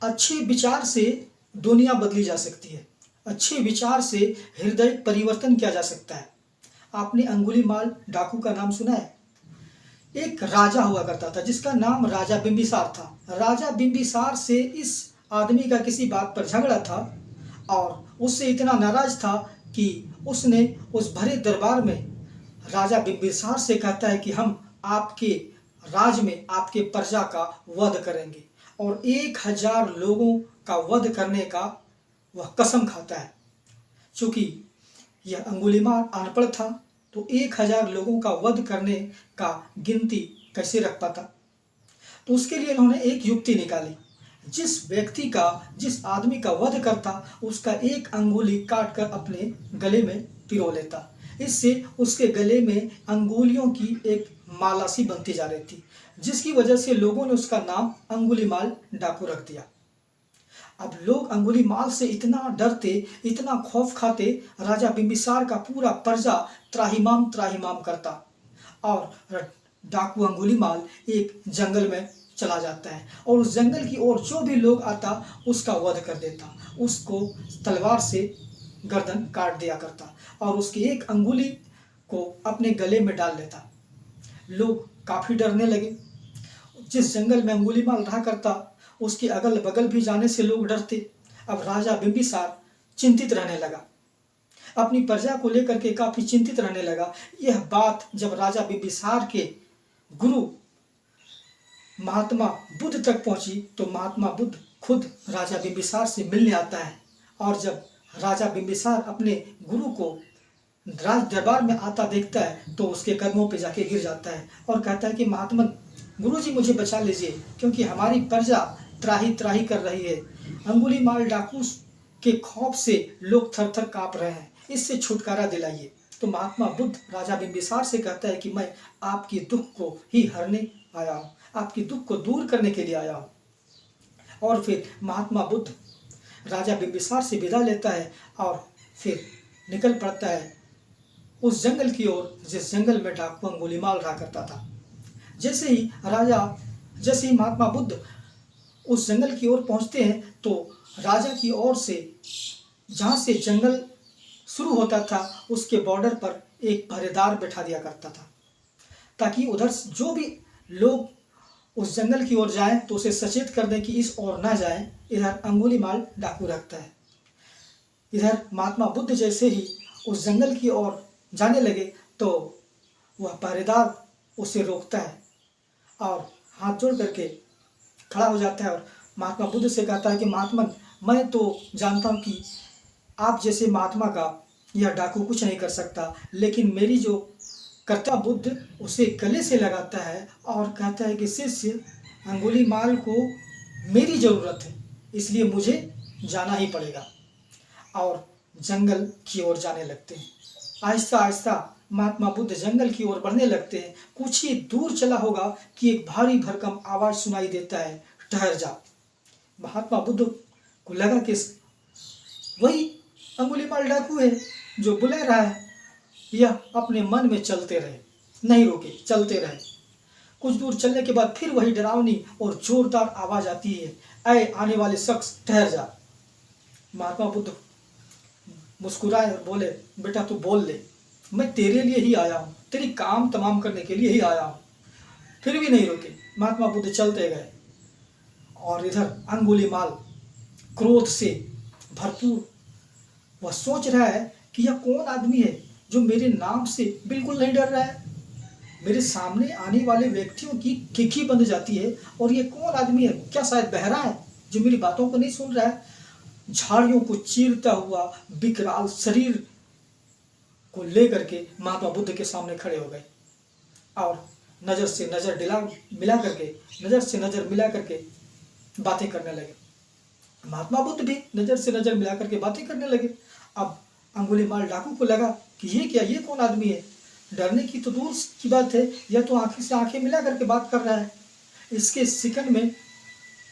अच्छे विचार से दुनिया बदली जा सकती है। अच्छे विचार से हृदय परिवर्तन किया जा सकता है। आपने अंगुलीमाल डाकू का नाम सुना है? एक राजा हुआ करता था जिसका नाम राजा बिंबिसार था। राजा बिंबिसार से इस आदमी का किसी बात पर झगड़ा था और उससे इतना नाराज था कि उसने उस भरे दरबार में राजा बिंबिसार से कहता है कि हम आपके राज में आपके प्रजा का वध करेंगे, और 1000 लोगों का वध करने का वह कसम खाता है। चूंकि यह अंगुलीमाल अनपढ़ था तो 1000 लोगों का वध करने का गिनती कैसे रख पाता। तो उसके लिए उन्होंने एक युक्ति निकाली। जिस आदमी का वध करता उसका एक अंगुली काट कर अपने गले में पिरो लेता। इससे उसके गले में अंगुलियों की एक माला सी बनती जा रही थी, जिसकी वजह से लोगों ने उसका नाम अंगुलीमाल डाकू रख दिया। अब लोग अंगुलीमाल से इतना डरते, इतना खौफ खाते, राजा बिंबिसार का पूरा प्रजा त्राहिमाम त्राहिमाम करता और डाकू अंगुलीमाल एक जंगल में चला जाता है और उस जंगल की ओर जो भी लोग आता उसका वध कर देता, उसको तलवार से गर्दन काट दिया करता और उसकी एक अंगुली को अपने गले में डाल लेता। लोग काफ़ी डरने लगे। जिस जंगल में अंगुलीमाल रहा करता उसके अगल बगल भी जाने से लोग डरते। अब राजा बिंबिसार चिंतित रहने लगा, अपनी प्रजा को लेकर के काफ़ी चिंतित रहने लगा। यह बात जब राजा बिंबिसार के गुरु महात्मा बुद्ध तक पहुंची तो महात्मा बुद्ध खुद राजा बिंबिसार से मिलने आता है, और जब राजा बिंबिसार अपने गुरु को राज दरबार में आता देखता है तो उसके कदमों पे जाके गिर जाता है और कहता है कि महात्मा गुरुजी मुझे बचा लीजिए, क्योंकि हमारी प्रजा त्राही त्राही कर रही है। अंगुलीमाल डाकू के खौफ से लोग थर थर काँप रहे हैं, इससे छुटकारा दिलाइए। तो महात्मा बुद्ध राजा बिंबिसार से कहता है कि मैं आपके दुख को ही हरने आया हूँ, आपके दुख को दूर करने के लिए आया हूँ। और फिर महात्मा बुद्ध राजा बिंबिसार से विदा लेता है और फिर निकल पड़ता है उस जंगल की ओर जिस जंगल में डाकू अंगुलीमाल रहा करता था। जैसे ही महात्मा बुद्ध उस जंगल की ओर पहुंचते हैं तो राजा की ओर से जहाँ से जंगल शुरू होता था उसके बॉर्डर पर एक पहरेदार बैठा दिया करता था, ताकि उधर जो भी लोग उस जंगल की ओर जाएं तो उसे सचेत कर दें कि इस ओर ना जाएं, इधर अंगुलीमाल डाकू रखता है। इधर महात्मा बुद्ध जैसे ही उस जंगल की ओर जाने लगे तो वह पहरेदार उसे रोकता है और हाथ जोड़ करके खड़ा हो जाता है और महात्मा बुद्ध से कहता है कि महात्मा मैं तो जानता हूँ कि आप जैसे महात्मा का यह डाकू कुछ नहीं कर सकता, लेकिन मेरी जो कर्ता बुद्ध उसे गले से लगाता है और कहता है कि शिष्य अंगुलीमाल को मेरी ज़रूरत है, इसलिए मुझे जाना ही पड़ेगा। और जंगल की ओर जाने लगते हैं। आहिस्ता आहिस्ता महात्मा बुद्ध जंगल की ओर बढ़ने लगते हैं। कुछ ही दूर चला होगा कि एक भारी भरकम आवाज़ सुनाई देता है, ठहर जा। महात्मा बुद्ध को लगा कि वही अंगुलीमाल डाकू है जो बुला रहा है। यह अपने मन में चलते रहे, नहीं रुके, चलते रहे। कुछ दूर चलने के बाद फिर वही डरावनी और जोरदार आवाज़ आती है, ऐ आने वाले शख्स ठहर जा। महात्मा बुद्ध मुस्कुराए और बोले, बेटा तू बोल ले, मैं तेरे लिए ही आया हूँ, तेरी काम तमाम करने के लिए ही आया हूँ। फिर भी नहीं रुके, महात्मा बुद्ध चलते गए। और इधर अंगुलीमाल क्रोध से भरपूर वह सोच रहा है कि यह कौन आदमी है जो मेरे नाम से बिल्कुल नहीं डर रहा है। मेरे सामने आने वाले व्यक्तियों की खिखी बंध जाती है, और ये कौन आदमी है? क्या शायद बहरा है जो मेरी बातों को नहीं सुन रहा है? झाड़ियों को चीरता हुआ विकराल शरीर को लेकर के महात्मा बुद्ध के सामने खड़े हो गए और नज़र से नज़र मिला करके बातें करने लगे। महात्मा बुद्ध भी नज़र से नज़र मिला करके बातें करने लगे। अब अंगुलीमाल डाकू को लगा कि ये कौन आदमी है? डरने की तो दूर की बात है, यह तो आंखें से आंखें मिला करके बात कर रहा है। इसके शिकन में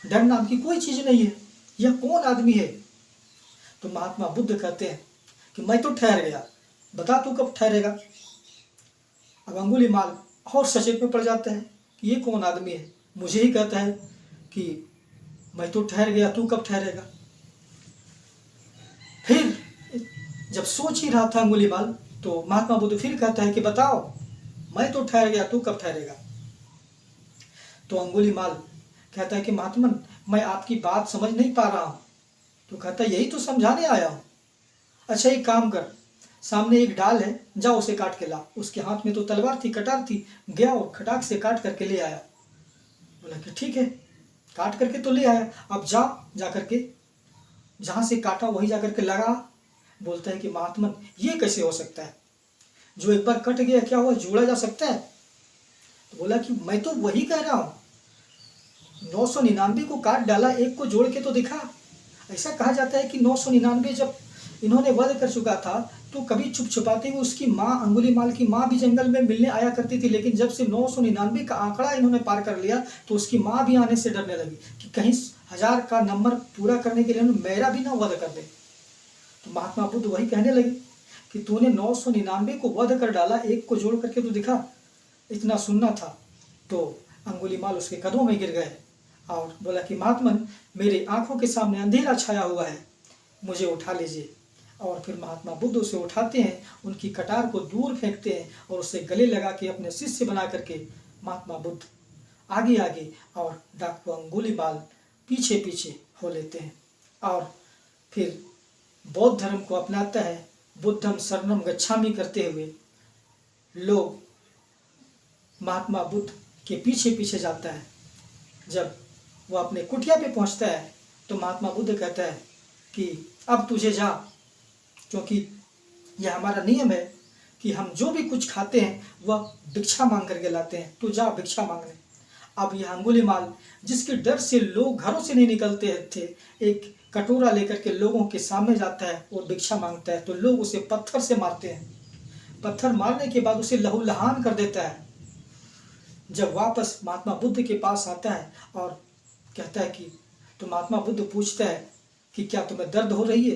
डर नाम की कोई चीज़ नहीं है, यह कौन आदमी है? तो महात्मा बुद्ध कहते हैं कि मैं तो ठहर गया, बता तू कब ठहरेगा। अब अंगुलीमाल और सचेत में पड़ जाता है कि ये कौन आदमी है, मुझे ही कहता है कि मैं तो ठहर गया, तू कब ठहरेगा। फिर जब सोच ही रहा था अंगुलीमाल, तो महात्मा बुद्ध फिर कहता है कि बताओ, मैं तो ठहर गया, तू कब ठहरेगा। तो अंगुलीमाल कहता है कि महात्मन, मैं आपकी बात समझ नहीं पा रहा हूं। तो कहता है यही तो समझाने आया हूं। अच्छा एक काम कर, सामने एक डाल है, जाओ उसे काट के ला। उसके हाथ में तो तलवार थी, कटार थी, गया और खटाक से काट करके ले आया। बोला कि ठीक है, काट करके तो ले आया, अब जा करके जहां से काटा वही जा करके लगा। बोलता है कि महात्मन ये कैसे हो सकता है, जो एक बार कट गया क्या हुआ, जोड़ा जा सकता है। तो बोला कि मैं तो वही कह रहा हूं, 999 को काट डाला, एक को जोड़ के तो दिखा। ऐसा कहा जाता है कि 999 जब इन्होंने वध कर चुका था, तो कभी छुप छुपाते हुए उसकी माँ, अंगुलीमाल की माँ भी जंगल में मिलने आया करती थी। लेकिन जब से 999 का आंकड़ा इन्होंने पार कर लिया, तो उसकी माँ भी आने से डरने लगी कि कहीं 1000 का नंबर पूरा करने के लिए मेरा भी ना वध कर दे। तो महात्मा बुद्ध वही कहने लगे कि तूने 999 को वध कर डाला, एक को जोड़ करके तो दिखा, इतना सुनना था। तो अंगुलीमाल उसके कदमों में गिर गए और बोला कि महात्मन, मेरी आंखों के सामने अंधेरा छाया हुआ है, मुझे उठा लीजिए। और फिर महात्मा बुद्ध उसे उठाते हैं, उनकी कटार को दूर फेंकते हैं और उसे गले लगा के अपने शिष्य बना करके महात्मा बुद्ध आगे आगे और डाकू अंगुलीमाल पीछे पीछे हो लेते हैं। और फिर बौद्ध धर्म को अपनाता है, बुद्धम शरणम गच्छामि करते हुए लोग महात्मा बुद्ध के पीछे पीछे जाता है। जब वह अपने कुटिया पे पहुंचता है, तो महात्मा बुद्ध कहता है कि अब तुझे जा, क्योंकि यह हमारा नियम है कि हम जो भी कुछ खाते हैं वह भिक्षा मांग करके लाते हैं, तो जा भिक्षा मांगने। अब यह अंगुलीमाल, जिसके डर से लोग घरों से नहीं निकलते थे, एक कटोरा लेकर के लोगों के सामने जाता है और भिक्षा मांगता है। तो लोग उसे पत्थर से मारते हैं, पत्थर मारने के बाद उसे लहूलुहान कर देता है। जब वापस महात्मा बुद्ध के पास आता है और कहता है कि, तो महात्मा बुद्ध पूछता है कि क्या तुम्हें दर्द हो रही है।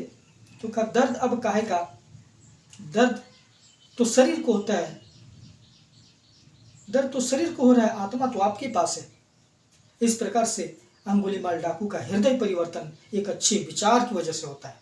तो कहा दर्द अब काहे का, दर्द तो शरीर को होता है, दर्द तो शरीर को हो रहा है, आत्मा तो आपके पास है। इस प्रकार से अंगुलीमाल डाकू का हृदय परिवर्तन एक अच्छे विचार की वजह से होता है।